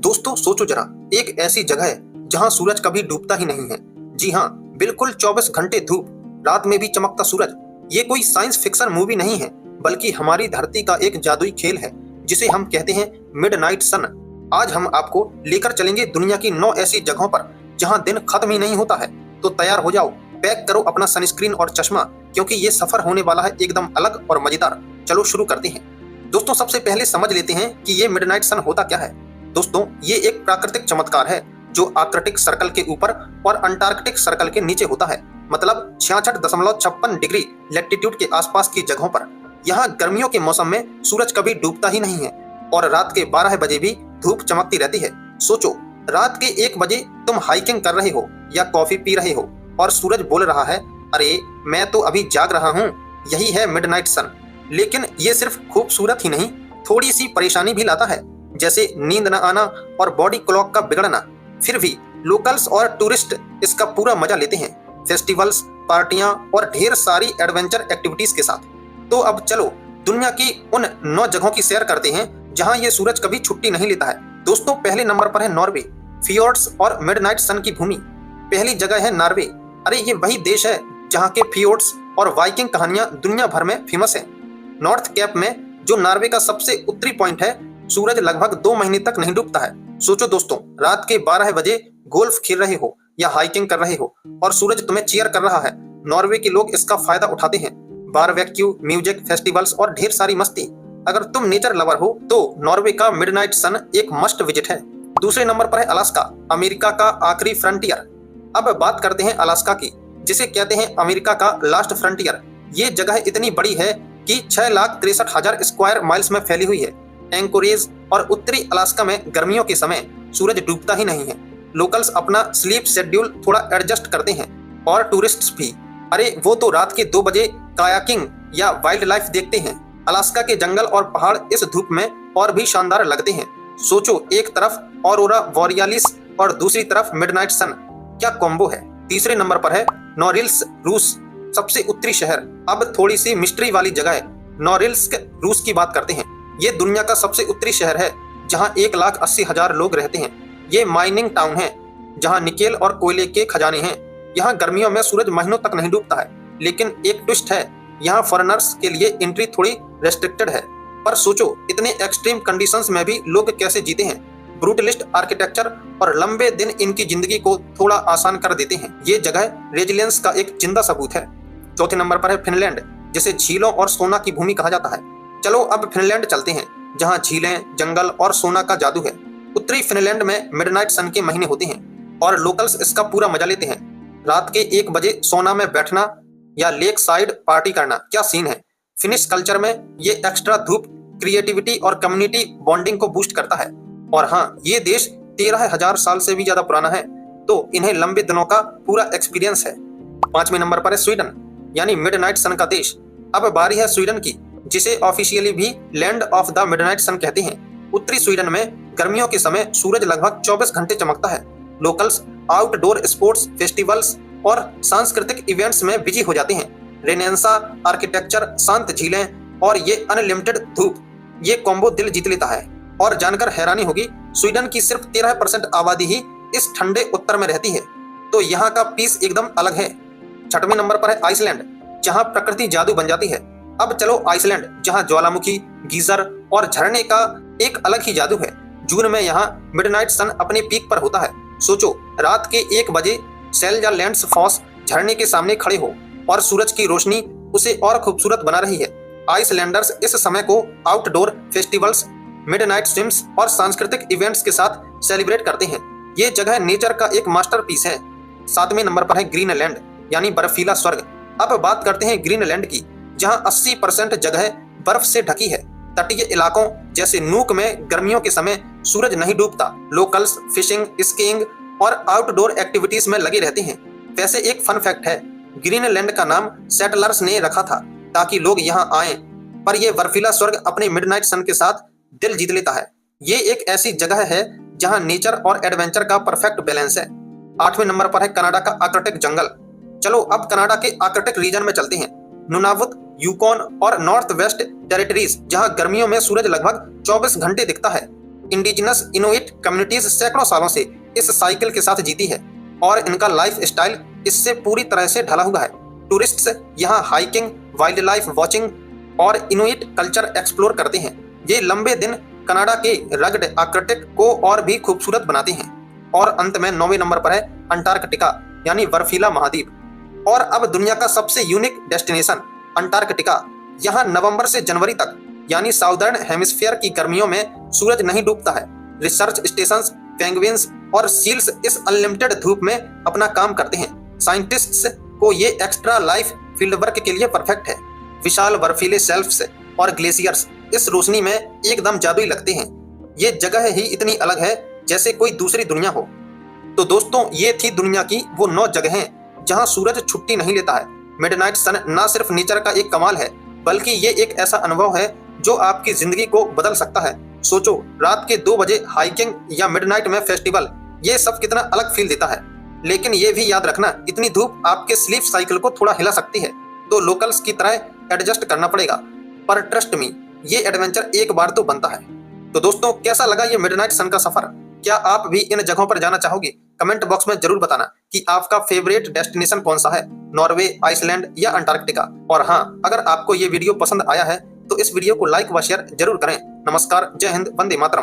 दोस्तों सोचो जरा, एक ऐसी जगह है जहां सूरज कभी डूबता ही नहीं है। जी हाँ, बिल्कुल 24 घंटे धूप, रात में भी चमकता सूरज। ये कोई साइंस फिक्शन मूवी नहीं है, बल्कि हमारी धरती का एक जादुई खेल है जिसे हम कहते हैं मिडनाइट सन। आज हम आपको लेकर चलेंगे दुनिया की 9 ऐसी जगहों पर जहां दिन खत्म ही नहीं होता है। तो तैयार हो जाओ, पैक करो अपना सनस्क्रीन और चश्मा, क्योंकि ये सफर होने वाला है एकदम अलग और मजेदार। चलो शुरू करते हैं। दोस्तों सबसे पहले समझ लेते हैं कि ये मिडनाइट सन होता क्या है। दोस्तों ये एक प्राकृतिक चमत्कार है जो आर्कटिक सर्कल के ऊपर और अंटार्कटिक सर्कल के नीचे होता है, मतलब 66.56 डिग्री लैटिट्यूड के आसपास की जगहों पर। यहाँ गर्मियों के मौसम में सूरज कभी डूबता ही नहीं है और रात के 12 बजे भी धूप चमकती रहती है। सोचो, रात के 1 बजे तुम हाइकिंग कर रहे हो या कॉफी पी रहे हो और सूरज बोल रहा है, अरे मैं तो अभी जाग रहा हूँ। यही है मिडनाइट सन। लेकिन ये सिर्फ खूबसूरत ही नहीं, थोड़ी सी परेशानी भी लाता है, जैसे नींद न आना और बॉडी क्लॉक का बिगड़ना। फिर भी लोकल्स और टूरिस्ट इसका पूरा मजा लेते हैं, फेस्टिवल्स, पार्टियां और ढेर सारी एडवेंचर एक्टिविटीज के साथ। तो अब चलो दुनिया की उन 9 जगहों की सैर करते हैं जहां ये सूरज कभी छुट्टी नहीं लेता है। दोस्तों पहले नंबर पर है नॉर्वे, फियोर्ड्स और मिडनाइट सन की भूमि। पहली जगह है नॉर्वे। अरे ये वही देश है जहाँ के फियोर्ड्स और वाइकिंग कहानियां दुनिया भर में फेमस है। नॉर्थ कैप में, जो नॉर्वे का सबसे उत्तरी पॉइंट है, सूरज लगभग 2 महीने तक नहीं डूबता है। सोचो दोस्तों, रात के 12 बजे गोल्फ खेल रहे हो या हाइकिंग कर रहे हो और सूरज तुम्हें चीयर कर रहा है। नॉर्वे के लोग इसका फायदा उठाते हैं, बारबेक्यू, म्यूजिक, फेस्टिवल्स और ढेर सारी मस्ती। अगर तुम नेचर लवर हो तो नॉर्वे का मिडनाइट सन एक मस्ट विजिट है। दूसरे नंबर पर है अलास्का, अमेरिका का आखिरी फ्रंटियर। अब बात करते हैं अलास्का की, जिसे कहते हैं अमेरिका का लास्ट फ्रंटियर। ये जगह इतनी बड़ी है कि 6,63,000 स्क्वायर माइल्स में फैली हुई है। एंकोरेज और उत्तरी अलास्का में गर्मियों के समय सूरज डूबता ही नहीं है। लोकल्स अपना स्लीप शेड्यूल थोड़ा एडजस्ट करते हैं और टूरिस्ट्स भी, अरे वो तो रात के 2 बजे कायाकिंग या वाइल्ड लाइफ देखते हैं। अलास्का के जंगल और पहाड़ इस धूप में और भी शानदार लगते हैं। सोचो, एक तरफ ऑरोरा बोरियालिस और दूसरी तरफ मिडनाइट सन, क्या कॉम्बो है। तीसरे नंबर पर है नोरिल्स्क, रूस, सबसे उत्तरी शहर। अब थोड़ी सी मिस्ट्री वाली जगह है। नोरिल्स्क रूस की बात करते हैं। ये दुनिया का सबसे उत्तरी शहर है जहां 1,80,000 लोग रहते हैं। ये माइनिंग टाउन है जहां निकेल और कोयले के खजाने हैं। यहाँ गर्मियों में सूरज महीनों तक नहीं डूबता है, लेकिन एक ट्विस्ट है, यहाँ फॉरेनर्स के लिए एंट्री थोड़ी रेस्ट्रिक्टेड है। पर सोचो, इतने एक्सट्रीम कंडीशंस में भी लोग कैसे जीते हैं। ब्रूटलिस्ट आर्किटेक्चर और लंबे दिन इनकी जिंदगी को थोड़ा आसान कर देते हैं। ये जगह रेजिलियंस का एक जिंदा सबूत है। चौथे नंबर पर है फिनलैंड, जिसे झीलों और सोना की भूमि कहा जाता है। चलो अब फिनलैंड चलते हैं, जहां झीलें, जंगल और सोना का जादू है। उत्तरी फिनलैंड में मिडनाइट सन के महीने होते हैं और लोकल्स इसका पूरा मजा लेते हैं। रात के 1 बजे सोना में बैठना या लेक साइड पार्टी करना, क्या सीन है। फिनिश कल्चर में ये एक्स्ट्रा धूप क्रिएटिविटी और कम्युनिटी बॉन्डिंग को बूस्ट करता है। और हाँ, ये देश 13,000 साल से भी ज्यादा पुराना है, तो इन्हें लंबे दिनों का पूरा एक्सपीरियंस है। 5वें नंबर पर है स्वीडन, यानी मिडनाइट सन का देश। अब बारी है स्वीडन की, जिसे ऑफिशियली भी लैंड ऑफ द मिडनाइट सन कहते हैं। उत्तरी स्वीडन में गर्मियों के समय सूरज लगभग 24 घंटे चमकता है। लोकल्स आउटडोर स्पोर्ट्स, फेस्टिवल्स और सांस्कृतिक इवेंट्स में बिजी हो जाते हैं। रेनेसां आर्किटेक्चर, शांत झीलें और ये अनलिमिटेड धूप, ये कॉम्बो दिल जीत लेता है। और जानकर हैरानी होगी, स्वीडन की सिर्फ 13% आबादी ही इस ठंडे उत्तर में रहती है, तो यहाँ का पीस एकदम अलग है। 6वें नंबर पर है आइसलैंड, जहाँ प्रकृति जादू बन जाती है। अब चलो आइसलैंड, जहाँ ज्वालामुखी, गीजर और झरने का एक अलग ही जादू है। जून में यहाँ मिडनाइट सन अपने पीक पर होता है। सोचो, रात के 1 बजे सेल या लैंड्स फॉस झरने के सामने खड़े हो और सूरज की रोशनी उसे और खूबसूरत बना रही है। आइसलैंडर्स इस समय को आउटडोर फेस्टिवल्स, मिडनाइट स्विम्स और सांस्कृतिक इवेंट्स के साथ सेलिब्रेट करते हैं। ये जगह नेचर का एक मास्टरपीस है। 7वें नंबर पर है ग्रीनलैंड, यानी बर्फीला स्वर्ग। अब बात करते हैं ग्रीनलैंड की, जहां 80% जगह बर्फ से ढकी है। तटीय इलाकों जैसे नूक में गर्मियों के समय सूरज नहीं डूबता। लोकल्स फिशिंग, स्कीइंग और आउटडोर एक्टिविटीज में लगे रहते हैं। वैसे एक फन फैक्ट है, ग्रीनलैंड का नाम सेटलर्स ने रखा था ताकि लोग यहाँ आएं, पर यह बर्फीला स्वर्ग अपने मिडनाइट सन के साथ दिल जीत लेता है। ये एक ऐसी जगह है जहां नेचर और एडवेंचर का परफेक्ट बैलेंस है। 8वें नंबर पर है कनाडा का आर्कटिक जंगल। चलो अब कनाडा के आर्कटिक रीजन में चलते हैं। नुनावुत, यूकॉन और नॉर्थ वेस्ट टेरिटरीज, जहां गर्मियों में सूरज लगभग 24 घंटे दिखता है। इंडिजिनस इनुइट कम्युनिटीज सैकड़ों सालों से इस साइकिल के साथ जीती है और इनका लाइफ स्टाइल इससे पूरी तरह से ढला हुआ है। टूरिस्ट्स यहाँ हाइकिंग, वाइल्ड लाइफ वॉचिंग और इनुइट कल्चर एक्सप्लोर करते हैं। ये लंबे दिन कनाडा के रग्ड आर्कटिक को और भी खूबसूरत बनाते हैं। और अंत में 9वें नंबर पर है अंटार्कटिका यानी बर्फीला महाद्वीप। और अब दुनिया का सबसे यूनिक डेस्टिनेशन अंटार्कटिका। यहाँ नवंबर से जनवरी तक यानी साउदर्न हेमिस्फीयर की गर्मियों में सूरज नहीं डूबता है। रिसर्च स्टेशंस, पेंगुइन्स और सील्स इस अनलिमिटेड धूप में अपना काम करते हैं। साइंटिस्ट्स को ये एक्स्ट्रा लाइफ फील्ड वर्क के लिए परफेक्ट है। विशाल बर्फीले शेल्फ्स और ग्लेशियर्स इस रोशनी में एकदम जादुई लगते हैं। ये जगह ही इतनी अलग है जैसे कोई दूसरी दुनिया हो। तो दोस्तों, ये थी दुनिया की वो 9 जगहें जहां सूरज छुट्टी नहीं लेता है। मिडनाइट सन ना सिर्फ नेचर का एक कमाल है, बल्कि ये एक ऐसा अनुभव है जो आपकी जिंदगी को बदल सकता है। सोचो, रात के 2 बजे हाइकिंग या मिडनाइट में फेस्टिवल, ये सब कितना अलग फील देता है। लेकिन ये भी याद रखना, इतनी धूप आपके स्लीप साइकिल को थोड़ा हिला सकती है, तो लोकल्स की तरह एडजस्ट करना पड़ेगा। पर ट्रस्ट मी, ये एडवेंचर एक बार तो बनता है। तो दोस्तों, कैसा लगा ये मिडनाइट सन का सफर? क्या आप भी इन जगहों पर जाना चाहोगे? कमेंट बॉक्स में जरूर बताना कि आपका फेवरेट डेस्टिनेशन कौन सा है, नॉर्वे, आइसलैंड या अंटार्कटिका। और हाँ, अगर आपको ये वीडियो पसंद आया है तो इस वीडियो को लाइक व शेयर जरूर करें। नमस्कार, जय हिंद, वंदे मातरम।